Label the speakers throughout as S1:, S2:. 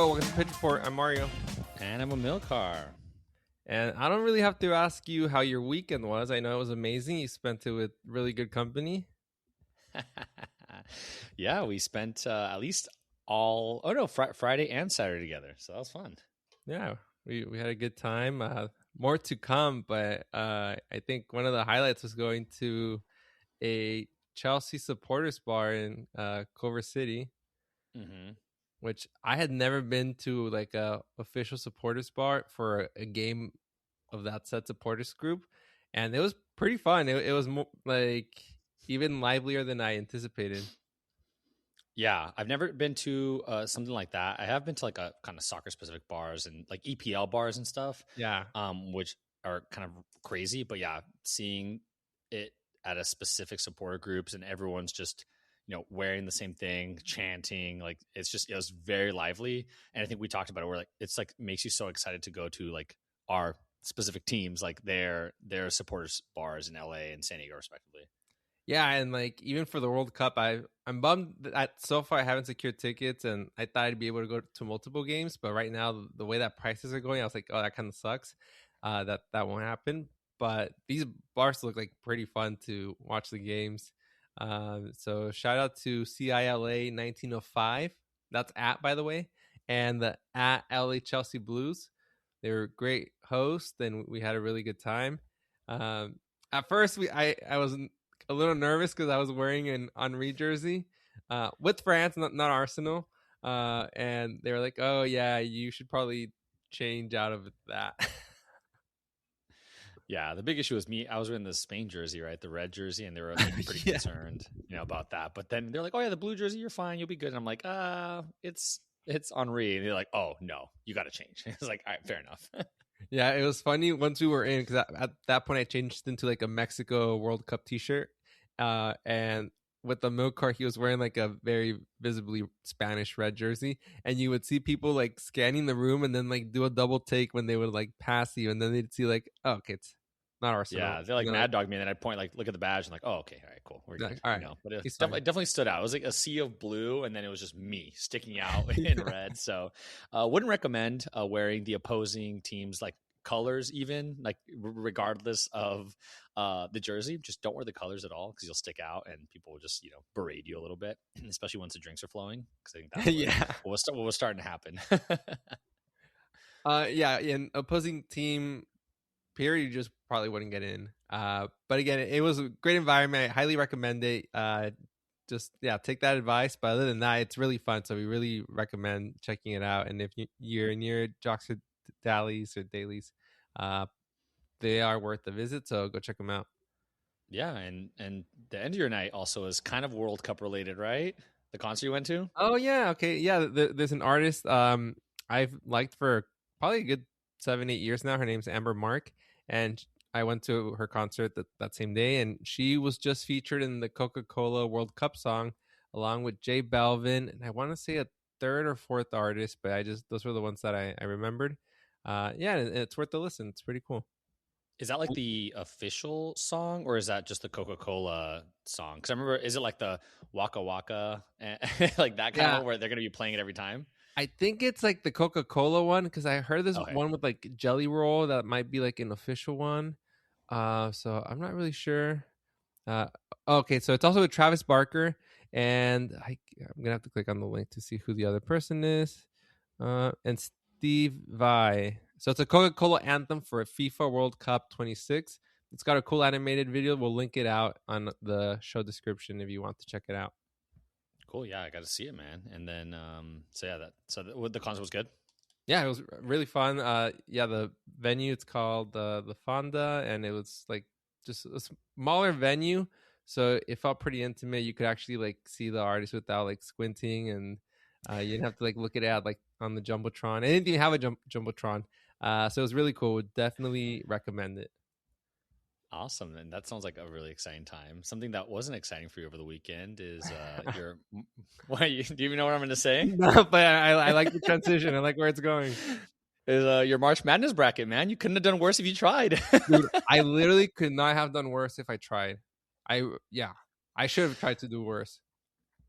S1: go. Welcome to Pitch Report. I'm Mario.
S2: And I'm a Milcar.
S1: And I don't really have to ask you how your weekend was. I know it was amazing. You spent it with really good company.
S2: Yeah, we spent at least Friday and Saturday together. So that was fun.
S1: Yeah, we had a good time. More to come, but I think one of the highlights was going to a Chelsea supporters bar in Culver City, which I had never been to, like a official supporters bar for a game of that set supporters group, and it was pretty fun. It was like even livelier than I anticipated.
S2: Yeah, I've never been to something like that. I have been to like a kind of soccer specific bars and like EPL bars and stuff.
S1: Yeah,
S2: which are kind of crazy. But yeah, seeing it at a specific supporter groups and everyone's just, wearing the same thing, chanting, like it was very lively. And I think we talked about it. We're like, it's like makes you so excited to go to like our specific teams, like their supporters bars in LA and San Diego, respectively.
S1: Yeah, and like even for the World Cup, I'm bummed that so far I haven't secured tickets, and I thought I'd be able to go to multiple games. But right now, the way that prices are going, I was like, oh, that kind of sucks. That won't happen. But these bars look like pretty fun to watch the games. So shout out to CILA 1905. That's at, by the way, and the at LA Chelsea Blues. They were great hosts, and we had a really good time. At first, I was a little nervous because I was wearing an Henry jersey with France, not Arsenal. And they were like, oh, yeah, you should probably change out of that.
S2: Yeah, the big issue was me. I was wearing the Spain jersey, right? The red jersey, and they were like, pretty concerned, about that. But then they're like, oh, yeah, the blue jersey, you're fine. You'll be good. And I'm like, it's Henry. And they're like, oh, no, you got to change. It's like, all right, fair enough.
S1: Yeah, it was funny once we were in, because at that point I changed into like a Mexico World Cup t-shirt. And with the milk cart, he was wearing like a very visibly Spanish red jersey, and you would see people like scanning the room and then like do a double take when they would like pass you, and then they'd see like, oh, okay, it's not Arsenal.
S2: Yeah, they're like Mad Dog me, and then I'd point like, look at the badge, and like, oh, okay, all right, cool, we're good.
S1: All right,
S2: but it definitely stood out. It was like a sea of blue, and then it was just me sticking out in red. So, wouldn't recommend wearing the opposing team's like colors, even like regardless of the jersey. Just don't wear the colors at all, because you'll stick out and people will just berate you a little bit, especially once the drinks are flowing, because I think that's what was starting to happen.
S1: Yeah, in opposing team period, you just probably wouldn't get in, but again, it was a great environment. I highly recommend it. Just take that advice, but other than that, it's really fun, so we really recommend checking it out. And if you're near Joxer Daly's or Daly's, they are worth the visit, so go check them out.
S2: Yeah, and the end of your night also is kind of World Cup related, right? The concert you went to?
S1: Oh yeah, okay, yeah. There's an artist I've liked for probably a good 7-8 years now. Her name's Amber Mark, and I went to her concert that same day, and she was just featured in the Coca-Cola World Cup song along with J Balvin, and I want to say a third or fourth artist, but those were the ones that I remembered. Yeah, it's worth a listen. It's pretty cool.
S2: Is that like the official song, or is that just the Coca-Cola song? Because I remember, is it like the Waka Waka, like that kind of where they're going to be playing it every time?
S1: I think it's like the Coca-Cola one, because I heard there's one with like Jelly Roll that might be like an official one. So I'm not really sure. Okay, so it's also with Travis Barker, and I'm gonna have to click on the link to see who the other person is. And Steve Vai. So it's a Coca-Cola anthem for FIFA World Cup 26. It's got a cool animated video. We'll link it out on the show description if you want to check it out.
S2: Cool. Yeah, I got to see it, man. And then, the concert was good.
S1: Yeah, it was really fun. The venue, it's called the Fonda, and it was like just a smaller venue, so it felt pretty intimate. You could actually like see the artist without like squinting, and you didn't have to like look at it like on the Jumbotron. I didn't even have a Jumbotron. So it was really cool. Would definitely recommend it.
S2: Awesome. And that sounds like a really exciting time. Something that wasn't exciting for you over the weekend is do you even know what I'm going to say?
S1: No, but I like the transition. I like where it's going.
S2: Is your March Madness bracket, man. You couldn't have done worse if you tried.
S1: Dude, I literally could not have done worse if I tried. I should have tried to do worse.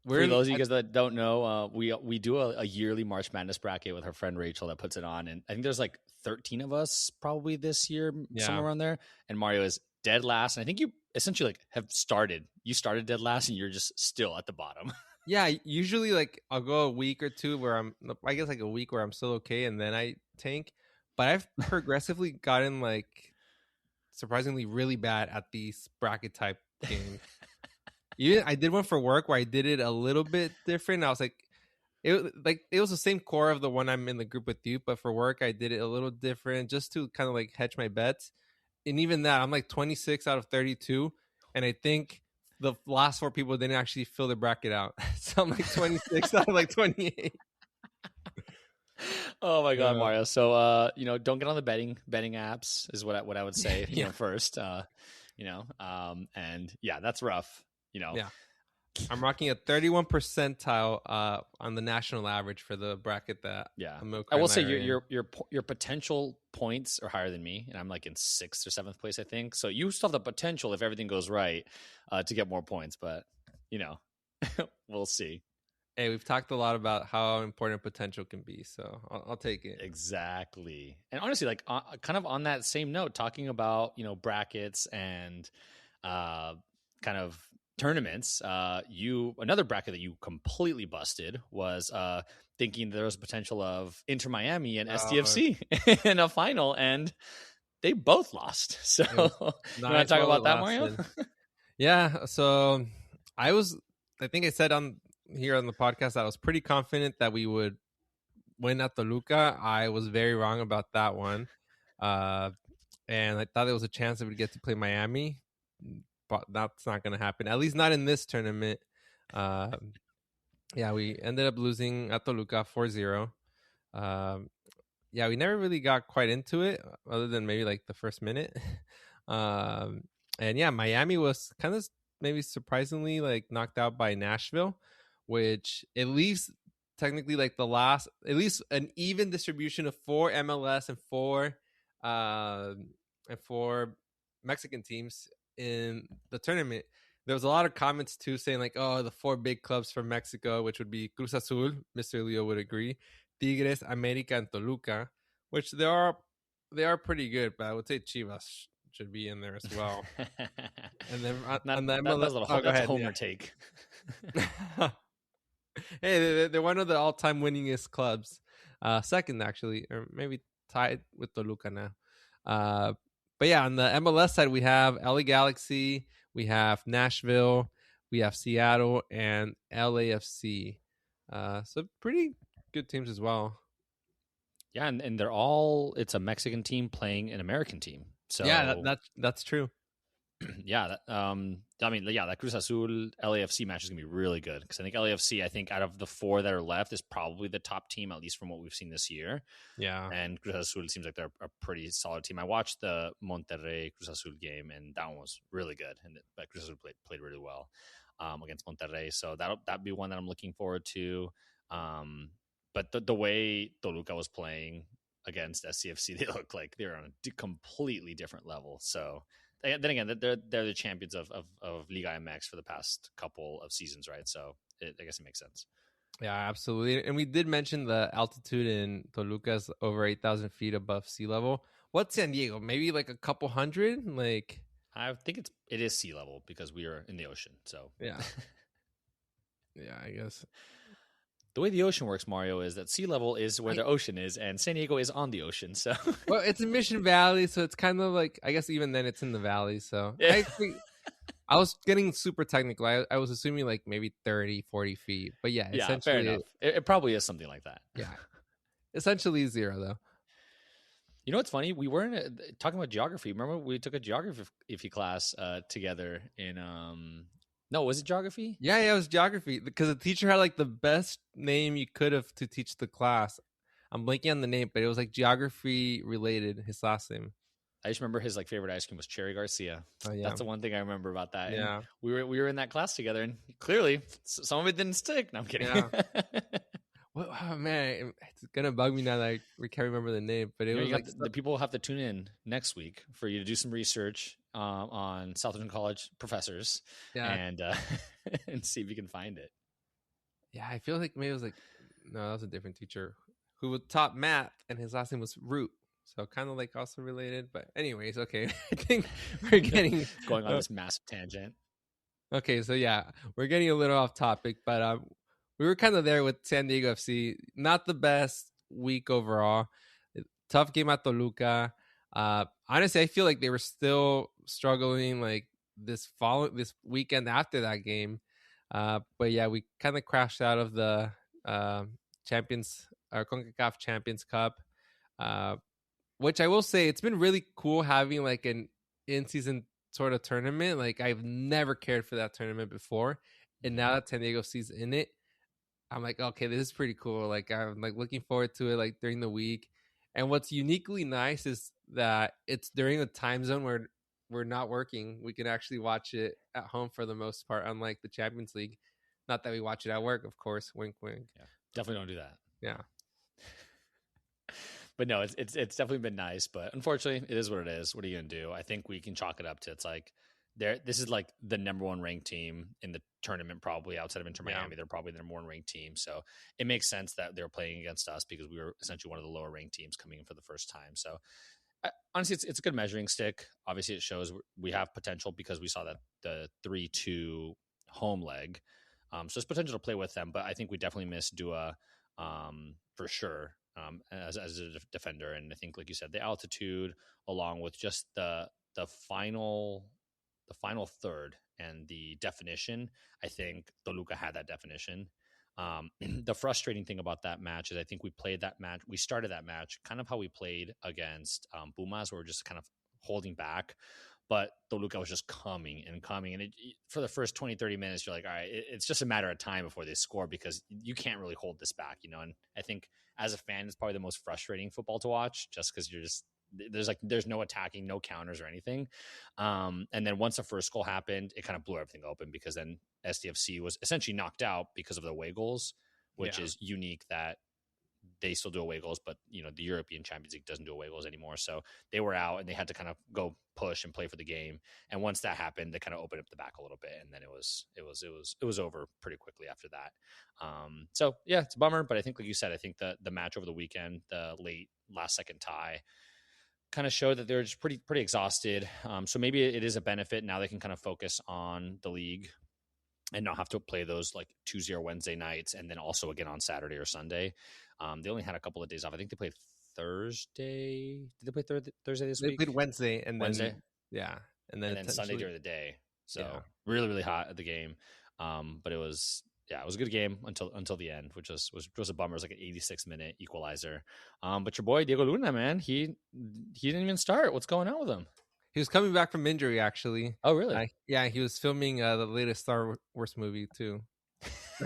S2: For those of you guys that don't know, we do a yearly March Madness bracket with our friend Rachel that puts it on, and I think there's like 13 of us probably this year, somewhere around there. And Mario is dead last, and I think you essentially like have started. You started dead last, and you're just still at the bottom.
S1: Yeah, usually like I'll go a week or two where I guess like a week where I'm still okay, and then I tank. But I've progressively gotten like surprisingly really bad at these bracket type games. Even I did one for work where I did it a little bit different. I was like, it was the same core of the one I'm in the group with you, but for work I did it a little different just to kind of like hedge my bets. And even that, I'm like 26 out of 32, and I think the last 4 people didn't actually fill the bracket out. So I'm like 26 out of like 28.
S2: Oh my god, Mario! So don't get on the betting apps is what I would say. First, and yeah, that's rough.
S1: Yeah. I'm rocking a 31 percentile on the national average for the bracket that
S2: I will say your potential points are higher than me, and I'm like in 6th or 7th place, I think. So you still have the potential if everything goes right to get more points, but we'll see.
S1: Hey, we've talked a lot about how important potential can be, so I'll take it.
S2: Exactly. And honestly, like kind of on that same note, talking about brackets and kind of tournaments, another bracket that you completely busted was thinking there was potential of Inter Miami and SDFC in a final, and they both lost. So you want to talk about that, Mario?
S1: Yeah. So I think I said here on the podcast that I was pretty confident that we would win at Toluca. I was very wrong about that one, and I thought there was a chance that we'd get to play Miami. But that's not going to happen, at least not in this tournament. We ended up losing at Toluca 4-0. We never really got quite into it other than maybe like the first minute. Miami was kind of maybe surprisingly like knocked out by Nashville, which at least technically like at least an even distribution of 4 MLS and 4 Mexican teams in the tournament. There was a lot of comments too saying like, oh, the 4 big clubs from Mexico, which would be Cruz Azul, Mr. Leo would agree, Tigres, America, and Toluca, which they are pretty good, but I would say Chivas should be in there as well. And then on the MLS,
S2: that's a homer take.
S1: Hey, they're one of the all-time winningest clubs, second actually, or maybe tied with Toluca now. But yeah, on the MLS side, we have LA Galaxy, we have Nashville, we have Seattle, and LAFC. So pretty good teams as well.
S2: Yeah, and it's a Mexican team playing an American team. So
S1: yeah, that's true.
S2: Yeah, that Cruz Azul LAFC match is gonna be really good because I think LAFC, out of the 4 that are left, is probably the top team, at least from what we've seen this year.
S1: Yeah,
S2: and Cruz Azul seems like they're a pretty solid team. I watched the Monterrey Cruz Azul game, and that one was really good, and Cruz Azul played really well against Monterrey. So that'd be one that I'm looking forward to. But the way Toluca was playing against SCFC, they look like they're on a completely different level. So. Then again, they're the champions of Liga MX for the past couple of seasons, right? So I guess it makes sense.
S1: Yeah, absolutely. And we did mention the altitude in Toluca is over 8,000 feet above sea level. What's San Diego? Maybe like a couple hundred? Like,
S2: I think it is sea level because we are in the ocean. So
S1: yeah, yeah, I guess.
S2: The way the ocean works, Mario, is that sea level is where the ocean is, and San Diego is on the ocean. So,
S1: well, it's in Mission Valley, so it's kind of like, I guess even then it's in the valley. So, yeah. I was getting super technical. I was assuming like maybe 30, 40 feet. But yeah, essentially,
S2: fair enough. It probably is something like that.
S1: Yeah. Essentially 0, though.
S2: You know what's funny? We weren't talking about geography. Remember we took a geography class together in no, was it geography?
S1: Yeah, it was geography because the teacher had like the best name you could have to teach the class. I'm blanking on the name, but it was like geography related, his last name.
S2: I just remember his like favorite ice cream was Cherry Garcia.
S1: Oh, yeah.
S2: That's the one thing I remember about that.
S1: Yeah.
S2: And we were in that class together, and clearly some of it didn't stick. No, I'm kidding.
S1: Yeah. Well, oh, man, it's gonna bug me now that we can't remember the name. But it was like
S2: the people will have to tune in next week for you to do some research on Southern College professors, and see if you can find it.
S1: Yeah, I feel like maybe it was like no, that was a different teacher who taught math, and his last name was Root. So kind of like also related, but anyways, okay. I think we're getting
S2: Going on this massive tangent.
S1: okay. So yeah, we're getting a little off topic, but we were kind of there with San Diego FC. Not the best week overall. Tough game at Toluca. Honestly, I feel like they were still struggling like this weekend after that game. But yeah, we kind of crashed out of the Champions or Concacaf Champions Cup. Uh, which I will say, it's been really cool having like an in-season sort of tournament. Like I've never cared for that tournament before, and now that San Diego City's in it, I'm like, okay, this is pretty cool. Like I'm like looking forward to it like during the week. And what's uniquely nice is that it's during a time zone where we're not working. We can actually watch it at home for the most part, unlike the Champions League. Not that we watch it at work, of course. Wink, wink.
S2: Yeah, definitely don't do that.
S1: Yeah.
S2: But no, it's definitely been nice. But unfortunately, it is what it is. What are you gonna do? I think we can chalk it up to it's like this is like the number one ranked team in the tournament, probably outside of Inter Miami. They're probably the number one ranked team. So it makes sense that they're playing against us because we were essentially one of the lower ranked teams coming in for the first time. So honestly, it's a good measuring stick. Obviously, it shows we have potential because we saw that the 3-2 home leg. So there's potential to play with them, but I think we definitely missed Dua for sure as a defender. And I think, like you said, the altitude along with just the final third and the definition. I think Toluca had that definition. The frustrating thing about that match is I think we started that match kind of how we played against Pumas, where we're just kind of holding back, but Toluca was just coming and coming. And for the first 20, 30 minutes, you're like, all right, it's just a matter of time before they score because you can't really hold this back, you know? And I think as a fan, it's probably the most frustrating football to watch just because there's no attacking, no counters or anything. And then once the first goal happened, it kind of blew everything open because then SDFC was essentially knocked out because of the away goals, which is unique that they still do away goals, but you know, the European Champions League doesn't do away goals anymore. So they were out and they had to kind of go push and play for the game. And once that happened, they kind of opened up the back a little bit. And then it was over pretty quickly after that. So yeah, it's a bummer, but I think, like you said, I think the match over the weekend, the late last second tie, kind of showed that they're just pretty exhausted. So maybe it is a benefit. Now they can kind of focus on the league and not have to play those like 2-0 Wednesday nights and then also again on Saturday or Sunday. They only had a couple of days off. I think they played Thursday. Did they play Thursday this week?
S1: They played Wednesday and
S2: Wednesday.
S1: Then yeah, and then
S2: Sunday during the day. So really, really hot at the game. But it was a good game until the end, which was a bummer. It was like an 86-minute equalizer. But your boy Diego Luna, man, he didn't even start. What's going on with him?
S1: He was coming back from injury, actually.
S2: Oh, really?
S1: Yeah, he was filming the latest Star Wars movie too.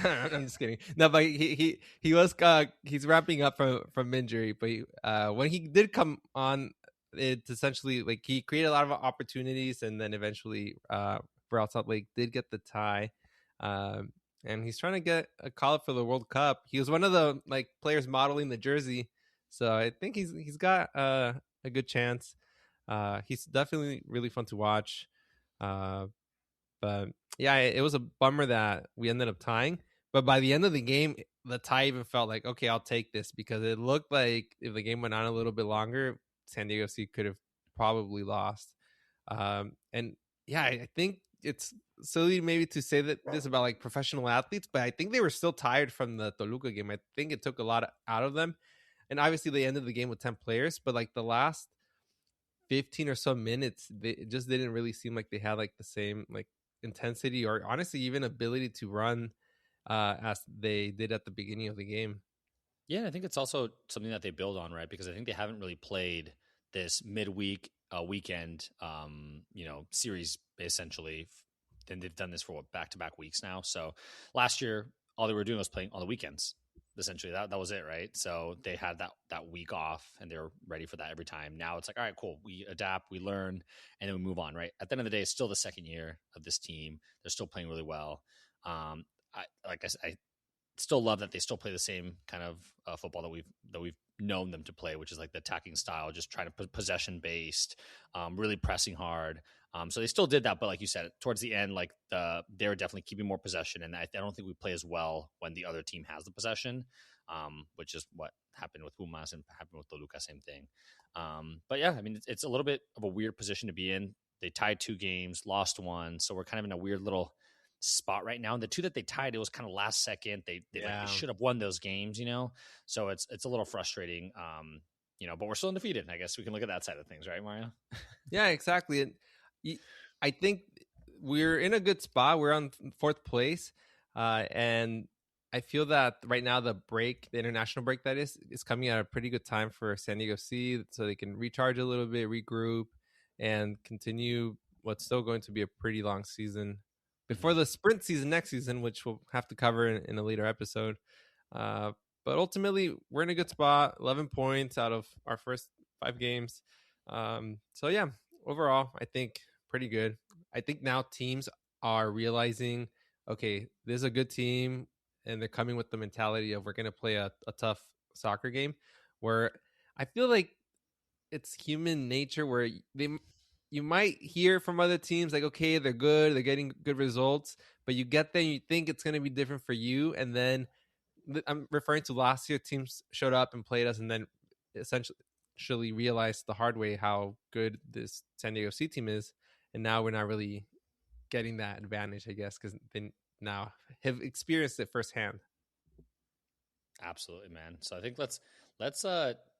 S1: I'm just kidding. No, but he was he's wrapping up from injury. But when he did come on, it's essentially like he created a lot of opportunities, and then eventually Real Salt Lake did get the tie. And he's trying to get a call up for the World Cup. He was one of the like players modeling the jersey, so I think he's got a good chance. He's definitely really fun to watch. But yeah, it was a bummer that we ended up tying. But by the end of the game, the tie even felt like, okay, I'll take this, because it looked like if the game went on a little bit longer, San Diego City could have probably lost. And yeah, I think it's silly maybe to say this about like professional athletes, but I think they were still tired from the Toluca game. I think it took a lot out of them. And obviously they ended the game with 10 players, but like the last 15 or so minutes, it just didn't really seem like they had like the same like intensity or honestly even ability to run as they did at the beginning of the game.
S2: Yeah, I think it's also something that they build on, right? Because I think they haven't really played this midweek weekend series essentially. Then they've done this for back-to-back weeks now. So last year all they were doing was playing on the weekends. Essentially that was it, right? So they had that week off and they were ready for that every time. Now it's like, all right, cool, we adapt, we learn, and then we move on, right? At the end of the day, it's still the second year of this team. They're still playing really well. I still love that they still play the same kind of football that we've known them to play, which is like the attacking style, just trying to put possession based, really pressing hard. So they still did that, but like you said, towards the end, like they were definitely keeping more possession, and I don't think we play as well when the other team has the possession, which is what happened with Pumas and happened with Toluca, same thing. But yeah, I mean, it's a little bit of a weird position to be in. They tied 2 games, lost 1, so we're kind of in a weird little spot right now. And the 2 that they tied, it was kind of last second. They should have won those games, So it's a little frustrating. But we're still undefeated. I guess we can look at that side of things, right, Mario?
S1: Yeah, exactly. And I think we're in a good spot. We're on 4th place, and I feel that right now the international break that is coming at a pretty good time for San Diego FC, so they can recharge a little bit, regroup, and continue what's still going to be a pretty long season before the sprint season next season, which we'll have to cover in a later episode. But ultimately, we're in a good spot. 11 points out of our first 5 games. So yeah, overall, I think pretty good. I think now teams are realizing, okay, this is a good team, and they're coming with the mentality of we're going to play a tough soccer game, where I feel like it's human nature where you might hear from other teams like, okay, they're good, they're getting good results, but you get there and you think it's going to be different for you, and then I'm referring to last year, teams showed up and played us, and then essentially realized the hard way how good this San Diego FC team is, and now we're not really getting that advantage, I guess, because they now have experienced it firsthand.
S2: Absolutely, man. So I think let's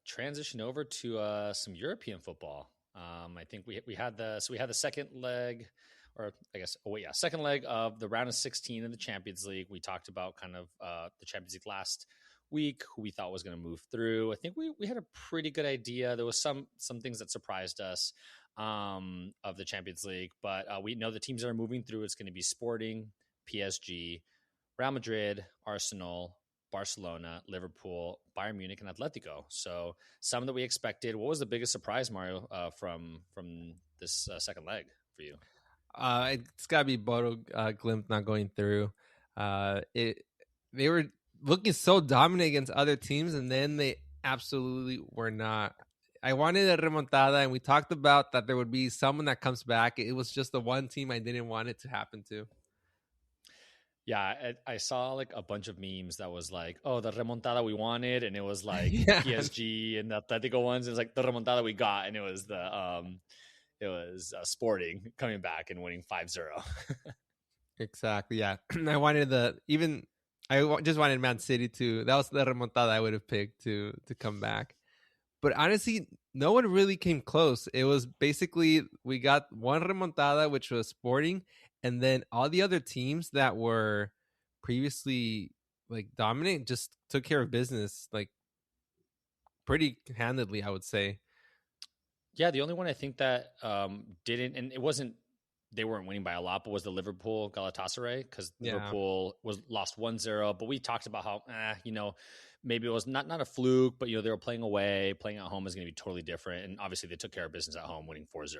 S2: transition over to some European football. I think we had the second leg, or I guess second leg of the round of 16 in the Champions League. We talked about kind of the Champions League last week, who we thought was going to move through. I think we had a pretty good idea. There was some things that surprised us of the Champions League, but we know the teams that are moving through. It's going to be Sporting, PSG, Real Madrid, Arsenal, Barcelona, Liverpool, Bayern Munich, and Atletico. So some that we expected. What was the biggest surprise, Mario, from this second leg for you?
S1: It's got to be Bodo Glimt not going through. They were looking so dominant against other teams, and then they absolutely were not. I wanted a remontada, and we talked about that there would be someone that comes back. It was just the one team I didn't want it to happen to.
S2: Yeah, I saw like a bunch of memes that was like, "Oh, the remontada we wanted," and it was like
S1: Yeah.
S2: PSG and the Atletico ones. It was like the remontada we got, and it was Sporting coming back and winning 5-0.
S1: Exactly. Yeah, I wanted just wanted Man City to. That was the remontada I would have picked to come back. But honestly, no one really came close. It was basically we got one remontada, which was Sporting, and then all the other teams that were previously like dominant just took care of business like pretty handedly, I would say.
S2: Yeah, the only one I think that didn't, and it wasn't, they weren't winning by a lot, but was the Liverpool Galatasaray, because Liverpool was lost 1-0. But we talked about how, maybe it was not a fluke, but they were playing away. Playing at home is going to be totally different, and obviously they took care of business at home, winning 4-0.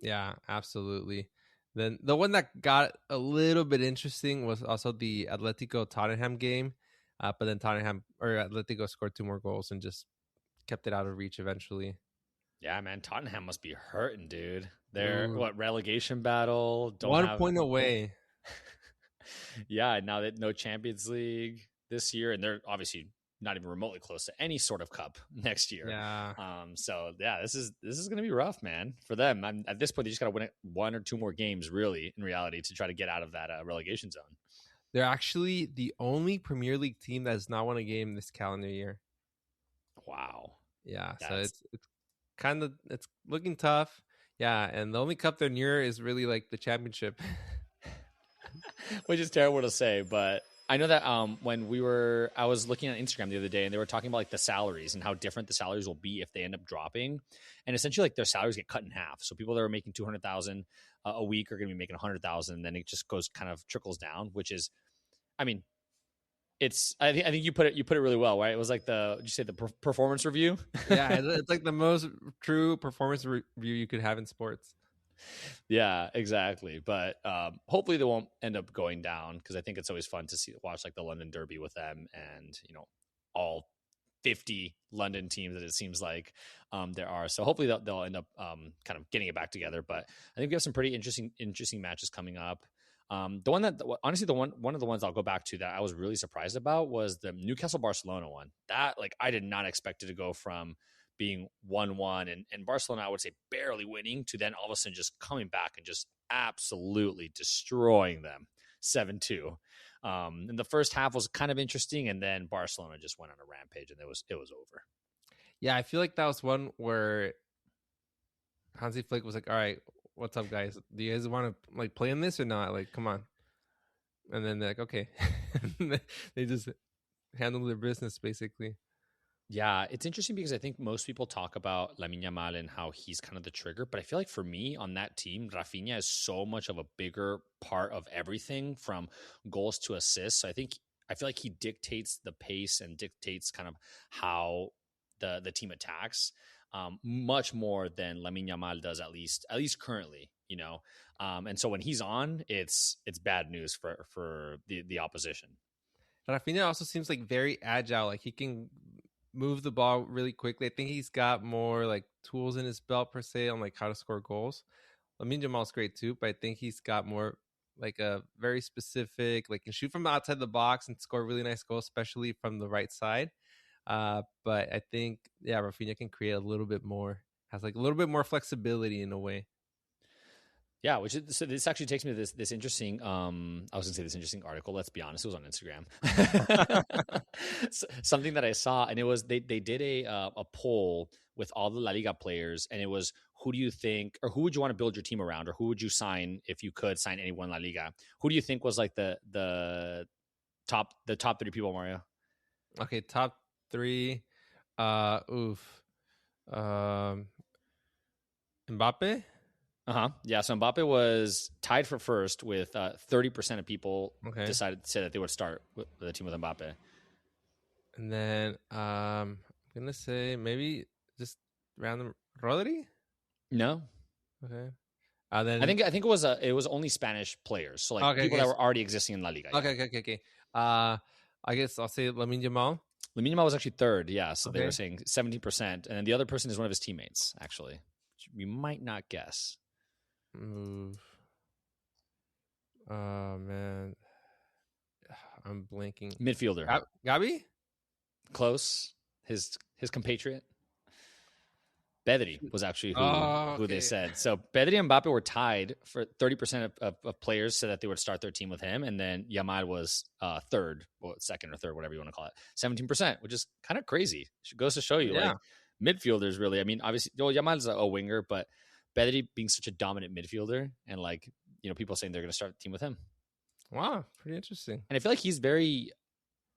S1: Yeah, absolutely. Then the one that got a little bit interesting was also the Atletico Tottenham game, but then Atletico scored 2 more goals and just kept it out of reach eventually.
S2: Yeah, man, Tottenham must be hurting, dude. They're relegation battle? Don't
S1: 1
S2: have
S1: point away.
S2: Yeah, now that no Champions League this year, and they're obviously not even remotely close to any sort of cup next year.
S1: Yeah.
S2: So yeah, this is going to be rough, man, for them. At this point, they just got to win 1 or 2 more games, really, in reality, to try to get out of that relegation zone.
S1: They're actually the only Premier League team that has not won a game this calendar year.
S2: Wow.
S1: Yeah, so it's looking tough. Yeah, and the only cup they're near is really like the championship.
S2: Which is terrible to say, but I know that I was looking at Instagram the other day, and they were talking about like the salaries and how different the salaries will be if they end up dropping, and essentially like their salaries get cut in half. So people that are making 200,000 a week are going to be making 100,000, and then it just trickles down. Which is, I mean, I think you put it really well, right? It was like did you say the performance review?
S1: Yeah, it's like the most true performance review you could have in sports.
S2: Yeah, exactly. But hopefully they won't end up going down, because I think it's always fun to watch like the London Derby with them, and all 50 London teams that it seems like there are. So hopefully they'll end up kind of getting it back together. But I think we have some pretty interesting matches coming up. The one that honestly, one of the ones I'll go back to that I was really surprised about was the Newcastle Barcelona one. That, like, I did not expect it to go from being 1-1 and Barcelona, I would say, barely winning, to then all of a sudden just coming back and just absolutely destroying them 7-2. And the first half was kind of interesting, and then Barcelona just went on a rampage, and it was over.
S1: Yeah, I feel like that was one where Hansi Flick was like, "All right, what's up, guys? Do you guys want to like play in this or not? Like, come on." And then they're like, "Okay," they just handle their business basically.
S2: Yeah, it's interesting because I think most people talk about Lamine Yamal and how he's kind of the trigger, but I feel like for me on that team, Rafinha is so much of a bigger part of everything from goals to assists. So I feel like he dictates the pace and dictates kind of how the team attacks much more than Lamine Yamal does, at least currently, you know. And so when he's on, it's bad news for the opposition.
S1: Rafinha also seems like very agile. Like he can move the ball really quickly. I think he's got more like tools in his belt per se on like how to score goals. Lamine Jamal's great too, but I think he's got more like a very specific, like can shoot from outside the box and score really nice goals, especially from the right side. But I think Rafinha can create a little bit more, has like a little bit more flexibility in a way.
S2: Yeah, so this actually takes me to this interesting. I was gonna say this interesting article. Let's be honest, it was on Instagram. Something that I saw, and it was they did a poll with all the La Liga players, and it was, who do you think, or who would you want to build your team around, or who would you sign if you could sign anyone in La Liga? Who do you think was like the top 3 people, Mario?
S1: Okay, top 3. Mbappe.
S2: Yeah, so Mbappe was tied for first with 30% of people said that they would start with the team with Mbappe.
S1: And then I'm gonna say maybe just random Rodri.
S2: No.
S1: Okay. Then
S2: I think it was only Spanish players, so like people that were already existing in La Liga.
S1: Yeah. Okay. I guess I'll say Lamine Yamal.
S2: Lamine Yamal was actually third. Yeah, so they were saying 17%, and then the other person is one of his teammates. Actually, you might not guess.
S1: Man, I'm blanking.
S2: Midfielder.
S1: Gabi?
S2: Close. His compatriot. Pedri was actually who they said. So Pedri and Mbappe were tied for 30% of players said that they would start their team with him, and then Yamal was third, or second or third, whatever you want to call it, 17%, which is kind of crazy. It goes to show you, like, midfielders really. I mean, obviously, Yamal's a winger, but Pedri being such a dominant midfielder, and like, you know, people saying they're going to start the team with him.
S1: Wow, pretty interesting.
S2: And I feel like he's very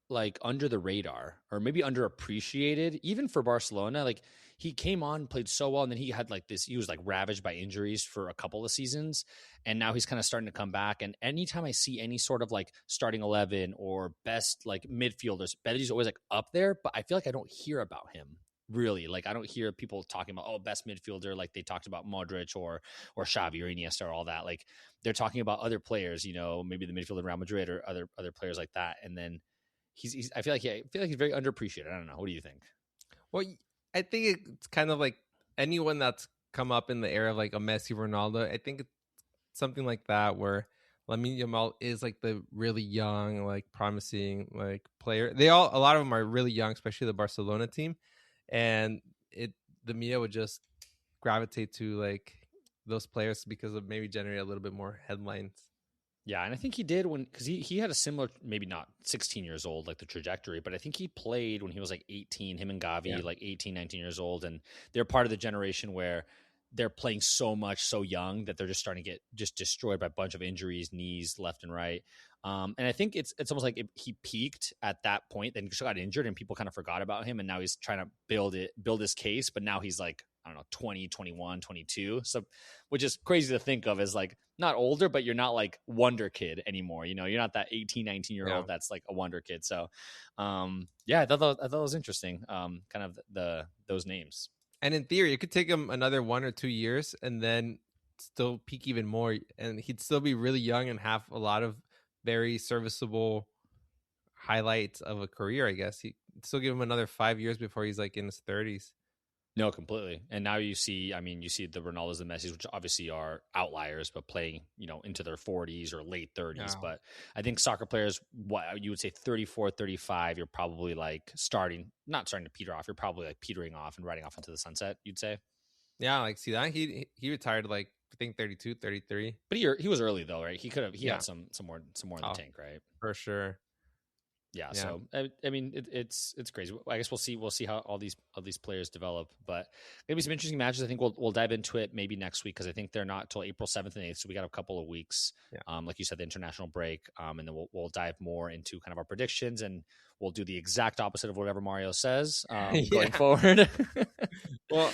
S2: like under the radar, or maybe underappreciated, even for Barcelona. Like, he came on, played so well, and then he had like this, he was like ravaged by injuries for a couple of seasons, and now he's kind of starting to come back. And anytime I see any sort of like starting 11 or best like midfielders, Pedri's always like up there, but I feel like I don't hear about him. Really, like, I don't hear people talking about, best midfielder, like they talked about Modric or Xavi or Iniesta or all that. Like, they're talking about other players, you know, maybe the midfielder in Real Madrid or other players like that. And then I feel like he's very underappreciated. I don't know. What do you think?
S1: Well, I think it's kind of like anyone that's come up in the era of like a Messi, Ronaldo. I think it's something like that, where Lamine Yamal is like the really young, like promising like player. A lot of them are really young, especially the Barcelona team. And the media would just gravitate to like those players because of maybe generate a little bit more headlines.
S2: Yeah, and I think he did because he had a similar, maybe not 16 years old, like the trajectory, but I think he played when he was like 18, him and Gavi, like 18, 19 years old. And they're part of the generation where they're playing so much, so young, that they're just starting to get just destroyed by a bunch of injuries, knees left and right. And I think it's almost like he peaked at that point, then he got injured and people kind of forgot about him. And now he's trying to build his case, but now he's like, I don't know, 20, 21, 22. So, which is crazy to think of as like not older, but you're not like wonder kid anymore. You know, you're not that 18, 19-year-old that's like a wonder kid. So, I thought that was interesting. Kind of those names.
S1: And in theory, it could take him another 1 or 2 years and then still peak even more. And he'd still be really young and have a lot of very serviceable highlights of a career, I guess. still give him another 5 years before he's like in his 30s.
S2: No, completely. And now you see, you see the Ronaldos, the Messis, which obviously are outliers, but playing, into their 40s or late 30s.
S1: Oh.
S2: But I think soccer players, what you would say 34, 35, you're probably like not starting to peter off. You're probably like petering off and riding off into the sunset, you'd say.
S1: Yeah, like see that he retired like I think 32, 33.
S2: But he was early though, right? He had some more in the tank, right?
S1: For sure.
S2: Yeah, so I mean it's crazy. I guess we'll see how all these players develop, but maybe some interesting matches. I think we'll dive into it maybe next week because I think they're not till April 7th and 8th, so we got a couple of weeks.
S1: Yeah.
S2: Like you said, the international break, and then we'll dive more into kind of our predictions, and we'll do the exact opposite of whatever Mario says going forward.
S1: Well,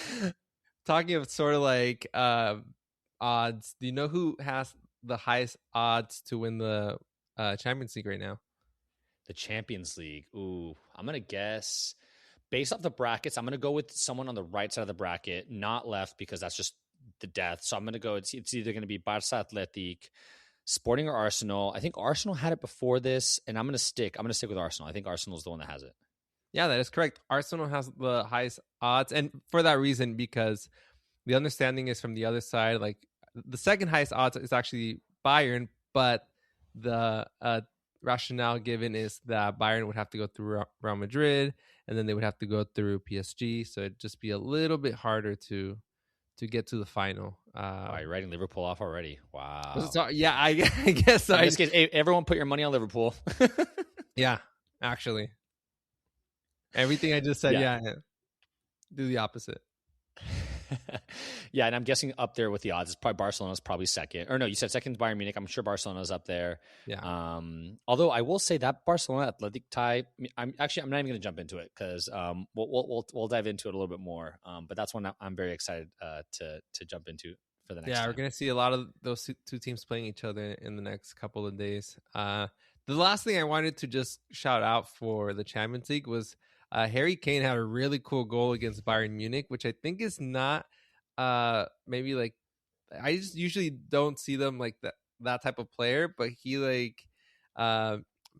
S1: talking of sort of like odds, do you know who has the highest odds to win the Champions League right now?
S2: The Champions League. Ooh, I'm going to guess based off the brackets, I'm going to go with someone on the right side of the bracket, not left because that's just the death. So I'm going to go, it's either going to be Barça Athletic, Sporting or Arsenal. I think Arsenal had it before this, and I'm going to stick with Arsenal. I think Arsenal is the one that has it.
S1: Yeah, that is correct. Arsenal has the highest odds, and for that reason, because the understanding is from the other side, like the second highest odds is actually Bayern, but the rationale given is that Bayern would have to go through Real Madrid, and then they would have to go through PSG, so it'd just be a little bit harder to get to the final.
S2: Wow, you're writing Liverpool off already. Wow.
S1: So, yeah, I guess so.
S2: In this case, hey, everyone put your money on Liverpool.
S1: Yeah, actually. Everything I just said, yeah, do the opposite.
S2: Yeah, and I'm guessing up there with the odds, it's probably Barcelona's probably second. Or no, you said second Bayern Munich. I'm sure Barcelona's up there.
S1: Yeah.
S2: Although I will say that Barcelona Athletic tie, I'm not even going to jump into it because we'll dive into it a little bit more. But that's one I'm very excited to jump into for the next.
S1: Yeah,
S2: time.
S1: we're going to see a lot of those two teams playing each other in the next couple of days. The last thing I wanted to just shout out for the Champions League was Harry Kane had a really cool goal against Bayern Munich, which I think is not maybe like I just usually don't see them like that type of player, but he like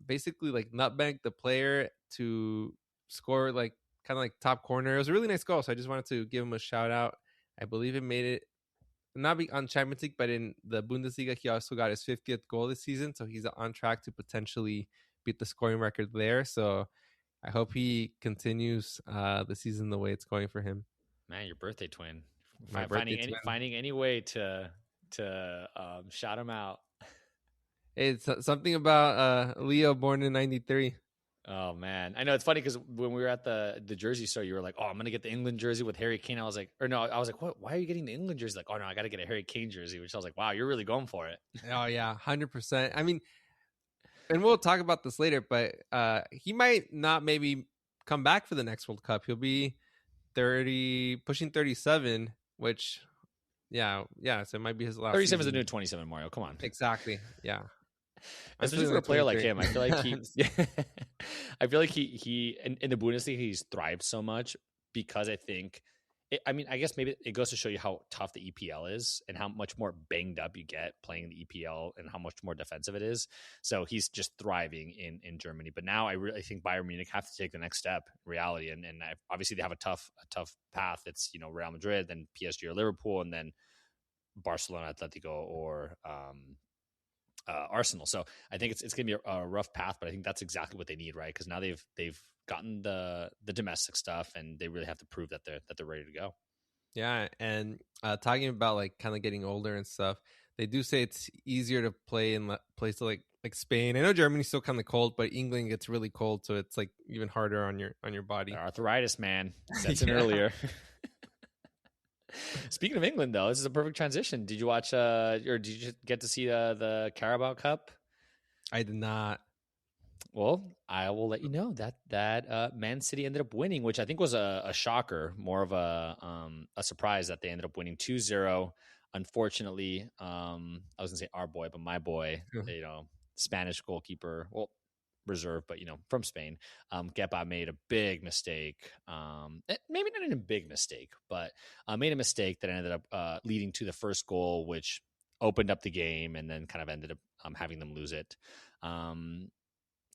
S1: basically like nutmegged the player to score like kind of like top corner. It was a really nice goal, so I just wanted to give him a shout out. I believe it made it not be on Champions League, but in the Bundesliga, he also got his 50th goal this season, so he's on track to potentially beat the scoring record there. So I hope he continues the season the way it's going for him.
S2: Man, your birthday twin.
S1: Finding
S2: any way to shout him out.
S1: It's something about Leo born in 93.
S2: Oh man, I know it's funny because when we were at the jersey store, you were like, "Oh, I'm gonna get the England jersey with Harry Kane." I was like, "What? Why are you getting the England jersey?" Like, "Oh no, I got to get a Harry Kane jersey." Which I was like, "Wow, you're really going for it."
S1: Oh yeah, 100%. I mean, and we'll talk about this later, but he might not maybe come back for the next World Cup. He'll be 30, pushing 37, which, yeah. So it might be his last.
S2: 37 is the new 27, Mario. Come on.
S1: Exactly. Yeah.
S2: Especially for a player like him, I feel like he in the Bundesliga he's thrived so much because I think. I guess maybe it goes to show you how tough the EPL is and how much more banged up you get playing the EPL and how much more defensive it is. So he's just thriving in Germany. But now I really think Bayern Munich have to take the next step in reality. And obviously they have a tough path. It's, Real Madrid, then PSG or Liverpool, and then Barcelona, Atletico, or Arsenal. So I think it's going to be a rough path, but I think that's exactly what they need, right? Because now they've gotten the domestic stuff, and they really have to prove that they're ready to go.
S1: Yeah, and talking about like kind of getting older and stuff, they do say it's easier to play in places like Spain. I know Germany's still kind of cold, but England gets really cold, so it's like even harder on your body.
S2: Arthritis, man, sets in earlier. Speaking of England, though, this is a perfect transition. Did you watch or did you get to see the Carabao Cup?
S1: I did not.
S2: Well, I will let you know that Man City ended up winning, which I think was a shocker, more of a surprise that they ended up winning 2-0. Unfortunately, I was gonna say our boy, but my boy, Spanish goalkeeper, well, reserve, but from Spain, Kepa made a big mistake. Maybe not a big mistake, but made a mistake that ended up leading to the first goal, which opened up the game and then kind of ended up having them lose it.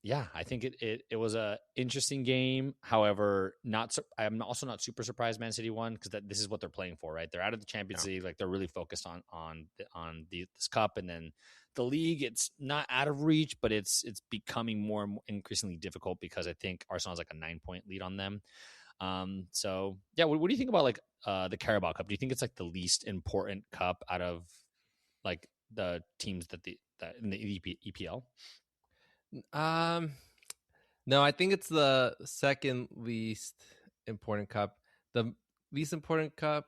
S2: yeah, I think it was a interesting game. However, I'm also not super surprised Man City won because this is what they're playing for, right? They're out of the Champions
S1: Yeah.
S2: League, like they're really focused this cup, and then the league. It's not out of reach, but it's becoming more and more increasingly difficult because I think Arsenal's like a 9-point lead on them. So yeah, what do you think about like the Carabao Cup? Do you think it's like the least important cup out of like the teams that in the EPL?
S1: Um, no, I think it's the second least important cup. The least important cup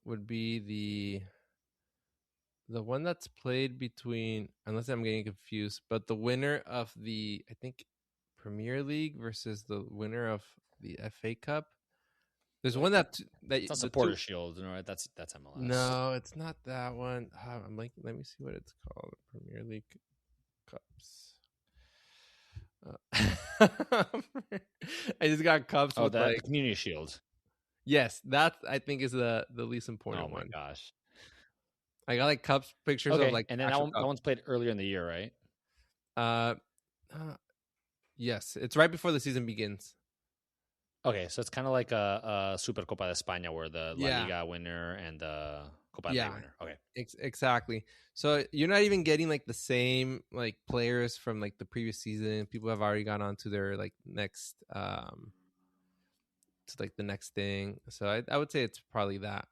S1: would be the one that's played between, unless I'm getting confused, but the winner of the, I think, Premier League versus the winner of the FA Cup. There's one that
S2: It's not
S1: the
S2: Supporter
S1: two.
S2: Shield, right? That's MLS.
S1: No, it's not that one. I'm like, let me see what it's called. Premier League Cups. I just got cups with
S2: The
S1: like,
S2: Community Shield.
S1: yes, that I think is the least important
S2: Oh my
S1: one.
S2: gosh.
S1: I got like cups pictures of
S2: Okay,
S1: like
S2: and then
S1: actual
S2: that
S1: cups.
S2: one's played earlier in the year, right?
S1: Uh, yes, it's right before the season begins.
S2: Okay, so it's kind of like a Supercopa de España where the La
S1: Yeah,
S2: Liga winner and the Copa del Rey
S1: yeah,
S2: winner. Okay.
S1: exactly. So you're not even getting like the same like players from like the previous season. People have already gone on to their like next to like the next thing. So I would say it's probably that.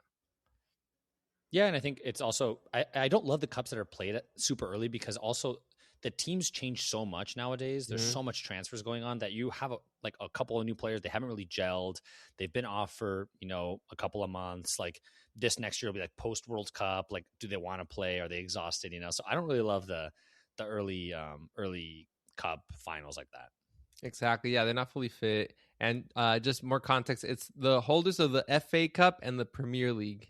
S2: Yeah, and I think it's also I don't love the cups that are played at super early because also the teams change so much nowadays. There's
S1: Mm-hmm.
S2: so much transfers going on that you have a couple of new players. They haven't really gelled. They've been off for a couple of months. Like this next year will be like post World Cup. Like, do they want to play? Are they exhausted? So I don't really love the early cup finals like that.
S1: Exactly. Yeah, they're not fully fit. And just more context, it's the holders of the FA Cup and the Premier League.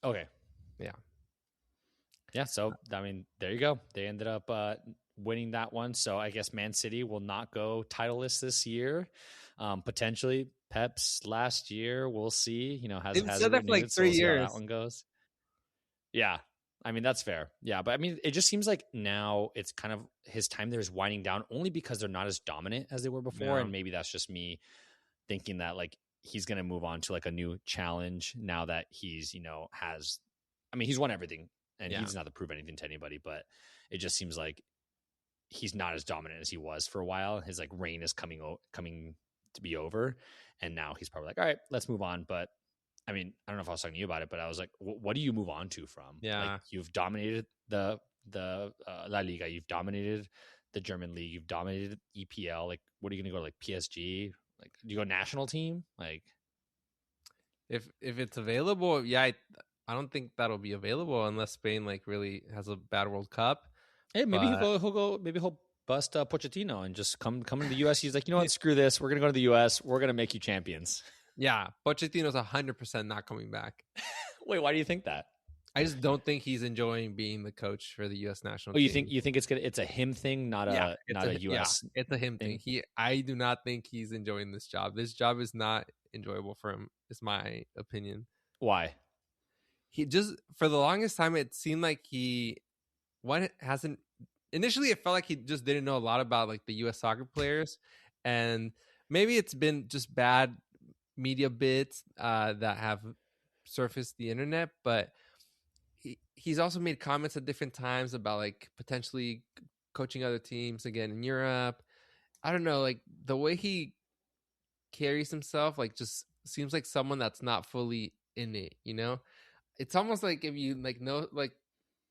S2: Okay.
S1: Yeah.
S2: Yeah, so I mean, there you go. They ended up winning that one. So I guess Man City will not go titleless this year. Potentially Pep's last year. We'll see.
S1: They've
S2: Has it
S1: said that for
S2: renewed?
S1: like
S2: So
S1: three
S2: we'll see how that
S1: years.
S2: one goes. Yeah, I mean that's fair. Yeah, but I mean it just seems like now it's kind of his time there is winding down only because they're not as dominant as they were before,
S1: Yeah.
S2: and maybe that's just me thinking that like he's gonna move on to like a new challenge now that he's has. I mean he's won everything and he
S1: Yeah.
S2: doesn't have to prove anything to anybody, but it just seems like he's not as dominant as he was for a while. His like reign is coming to be over, and now he's probably like, all right, let's move on. But I mean, I don't know if I was talking to you about it, but I was like, what do you move on to from? Like
S1: Yeah.
S2: you've dominated the La Liga, you've dominated the German league, you've dominated EPL. Like, what are you going to go to, like PSG? Like, do you go national team? Like,
S1: If it's available, yeah, I don't think that'll be available unless Spain like really has a bad World Cup.
S2: hey, maybe
S1: But
S2: he'll go. Maybe he'll bust Pochettino and just come into the U.S. He's like, you know what, screw this. We're gonna go to the U.S. We're gonna make you champions.
S1: yeah, Pochettino's 100% not coming back.
S2: Wait, why do you think that?
S1: I just don't think he's enjoying being the coach for the U.S. national
S2: Oh,
S1: team.
S2: you think it's a him thing, not a U.S.
S1: It's a him thing. I do not think he's enjoying this job. This job is not enjoyable for him. Is my opinion.
S2: Why?
S1: He just for the longest time it seemed like hasn't initially it felt like he just didn't know a lot about like the US soccer players, and maybe it's been just bad media bits that have surfaced the internet, but he's also made comments at different times about like potentially coaching other teams again in Europe. I don't know, like the way he carries himself like just seems like someone that's not fully in it, it's almost like if you like know like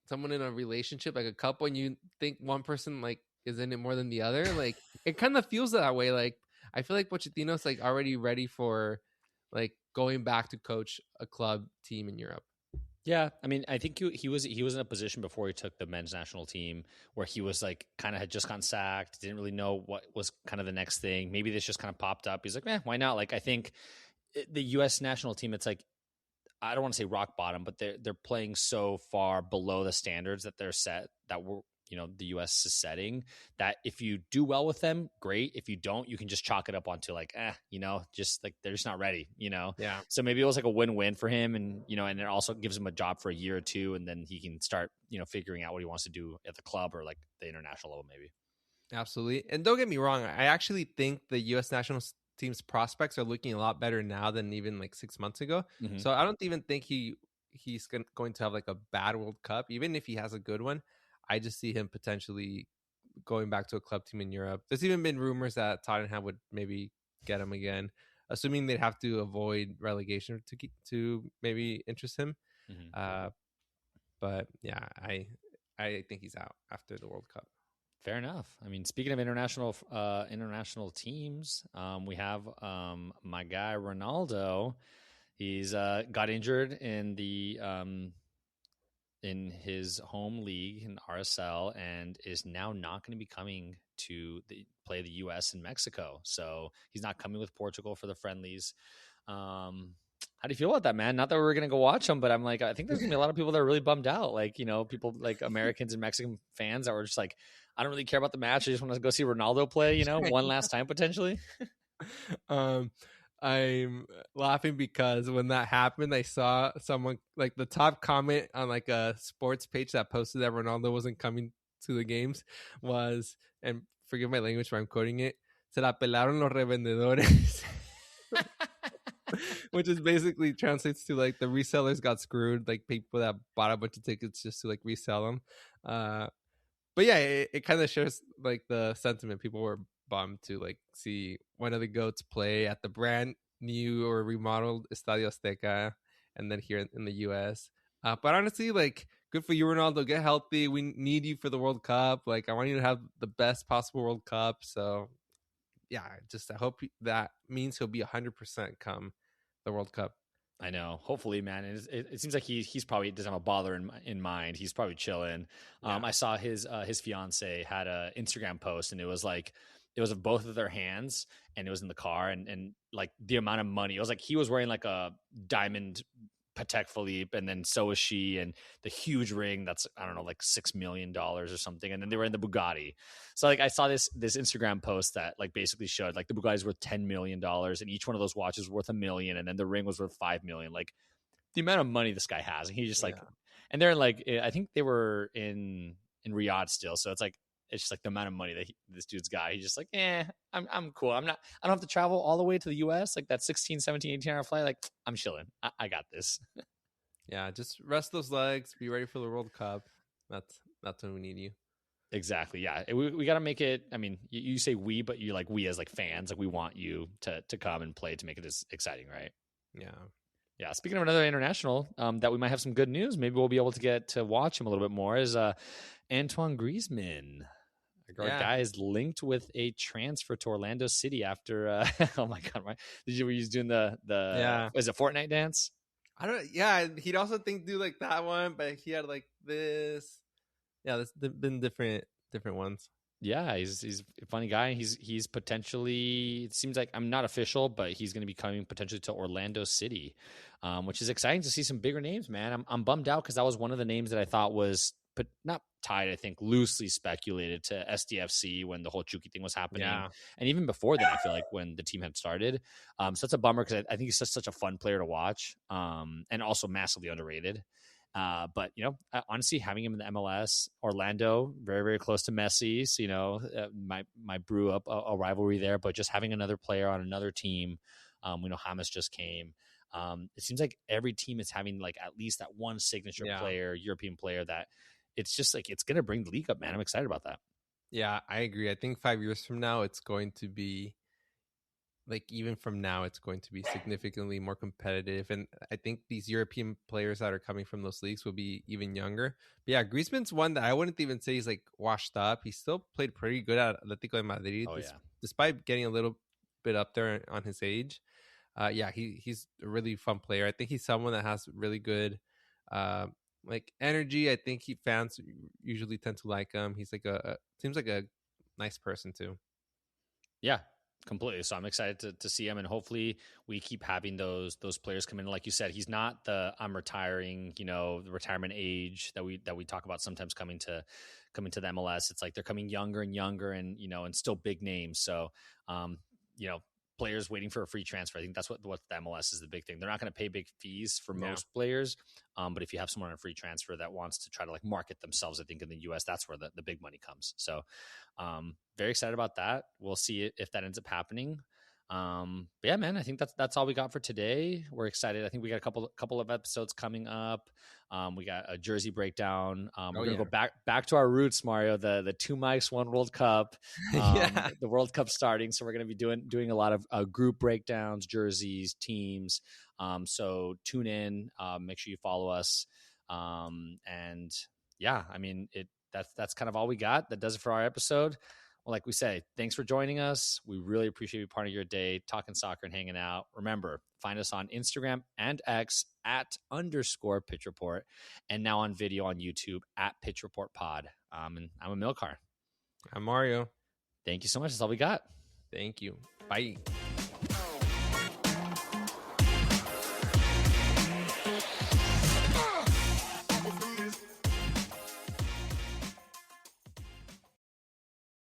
S1: someone in a relationship, like a couple, and you think one person like is in it more than the other, like it kind of feels that way. Like I feel like Pochettino's like already ready for like going back to coach a club team in Europe.
S2: Yeah, I mean, I think he was in a position before he took the men's national team where he was like kind of had just gotten sacked, didn't really know what was kind of the next thing. Maybe this just kind of popped up. He's like, why not? Like I think the U.S. national team, it's like I don't want to say rock bottom, but they're playing so far below the standards that they're set that we're the U.S. is setting that if you do well with them, great. If you don't, you can just chalk it up onto like, just like they're just not ready,
S1: Yeah.
S2: So maybe it was like a win-win for him, and and it also gives him a job for a year or two, and then he can start figuring out what he wants to do at the club or like the international level, maybe.
S1: Absolutely. And don't get me wrong, I actually think the U.S. national team's prospects are looking a lot better now than even like 6 months ago.
S2: Mm-hmm.
S1: So I don't even think he's going to have like a bad World Cup, even if he has a good one. I just see him potentially going back to a club team in Europe. There's even been rumors that Tottenham would maybe get him again, assuming they'd have to avoid relegation to maybe interest him.
S2: Mm-hmm.
S1: Uh, but yeah, I think he's out after the World Cup.
S2: Fair enough. I mean, speaking of international teams, we have my guy Ronaldo. He's got injured in his home league in RSL and is now not going to be coming to play the U.S. and Mexico. So he's not coming with Portugal for the friendlies. How do you feel about that, man? Not that we're going to go watch him, but I'm like, I think there's going to be a lot of people that are really bummed out. Like, people like Americans and Mexican fans that were just like, I don't really care about the match. I just want to go see Ronaldo play, one last time potentially.
S1: I'm laughing because when that happened, I saw someone like the top comment on like a sports page that posted that Ronaldo wasn't coming to the games was, and forgive my language where I'm quoting it, se la pelaron los revendedores. Which is basically translates to like the resellers got screwed, like people that bought a bunch of tickets just to like resell them. But yeah, it kind of shows like the sentiment. People were bummed to like see one of the GOATs play at the brand new or remodeled Estadio Azteca, and then here in the US. But honestly, like, good for you, Ronaldo. Get healthy. We need you for the World Cup. Like, I want you to have the best possible World Cup. So yeah, I hope that means he'll be 100% come the World Cup.
S2: I know. Hopefully, man. It seems like he's probably doesn't have a bother in mind. He's probably chilling.
S1: Yeah.
S2: I saw his fiance had a Instagram post, and it was like it was of both of their hands, and it was in the car, and like the amount of money. It was like he was wearing like a diamond Patek Philippe, and then so is she, and the huge ring that's I don't know like $6 million or something, and then they were in the Bugatti. So like I saw this Instagram post that like basically showed like the Bugatti's worth $10 million, and each one of those watches worth $1 million, and then the ring was worth $5 million. Like the amount of money this guy has, and he just like, and they're like I think they were in Riyadh still, so it's just like the amount of money that this dude's got. He's just like, I'm cool. I don't have to travel all the way to the US, like that 16, 17, 18-hour flight. Like, I'm chilling. I got this.
S1: Yeah, just rest those legs. Be ready for the World Cup. That's when we need you.
S2: Exactly. Yeah. We got to make it. I mean, you say we, but you like we as like fans, like we want you to come and play to make it as exciting, right?
S1: Yeah.
S2: Yeah. Speaking of another international that we might have some good news, maybe we'll be able to get to watch him a little bit more, is Antoine Griezmann. Our guy is linked with a transfer to Orlando City after oh my god, right? Were you doing the is it Fortnite dance?
S1: I don't. Yeah, he'd also do like that one, but he had like this. Yeah, there's been different ones.
S2: Yeah, he's a funny guy. He's potentially, it seems like, I'm not official, but he's going to be coming potentially to Orlando City, which is exciting to see some bigger names, man. I'm bummed out because that was one of the names that I thought was not tied, I think loosely speculated to SDFC when the whole Chucky thing was happening.
S1: Yeah.
S2: And even before then, I feel like when the team had started. So it's a bummer because I think he's such a fun player to watch, and also massively underrated. But honestly, having him in the MLS, Orlando, very, very close to Messi. So, might brew up a rivalry there. But just having another player on another team, we know James just came. It seems like every team is having like at least that one signature player, European player that it's just like it's going to bring the league up, man. I'm excited about that.
S1: Yeah, I agree. I think 5 years from now, it's going to be like, even from now, it's going to be significantly more competitive. And I think these European players that are coming from those leagues will be even younger. But yeah, Griezmann's one that I wouldn't even say he's like washed up. He still played pretty good at Atletico de Madrid, despite getting a little bit up there on his age. He's a really fun player. I think he's someone that has really good like energy. I think fans usually tend to like him. He's like seems like a nice person too.
S2: Yeah, completely. So I'm excited to see him, and hopefully we keep having those players come in. Like you said, he's not the I'm retiring, the retirement age that we talk about sometimes coming to the MLS. It's like they're coming younger and younger, and and still big names. So players waiting for a free transfer. I think that's what the MLS is the big thing. They're not going to pay big fees for
S1: Yeah.
S2: most players, but if you have someone on a free transfer that wants to try to like market themselves, I think in the US, that's where the big money comes. So very excited about that. We'll see if that ends up happening. But yeah, man, I think that's all we got for today. We're excited. I think we got a couple of episodes coming up. We got a jersey breakdown. We're gonna go back to our roots, Mario. The 2 mics, 1 World Cup. The World Cup starting, so we're gonna be doing a lot of group breakdowns, jerseys, teams. So tune in. Make sure you follow us. And yeah, I mean that's kind of all we got. That does it for our episode. Well, like we say, thanks for joining us. We really appreciate you part of your day, talking soccer and hanging out. Remember, find us on Instagram and X @_Pitch Report, and now on video on YouTube @Pitch Report Pod. And I'm Amilcar.
S1: I'm Mario.
S2: Thank you so much. That's all we got.
S1: Thank you. Bye.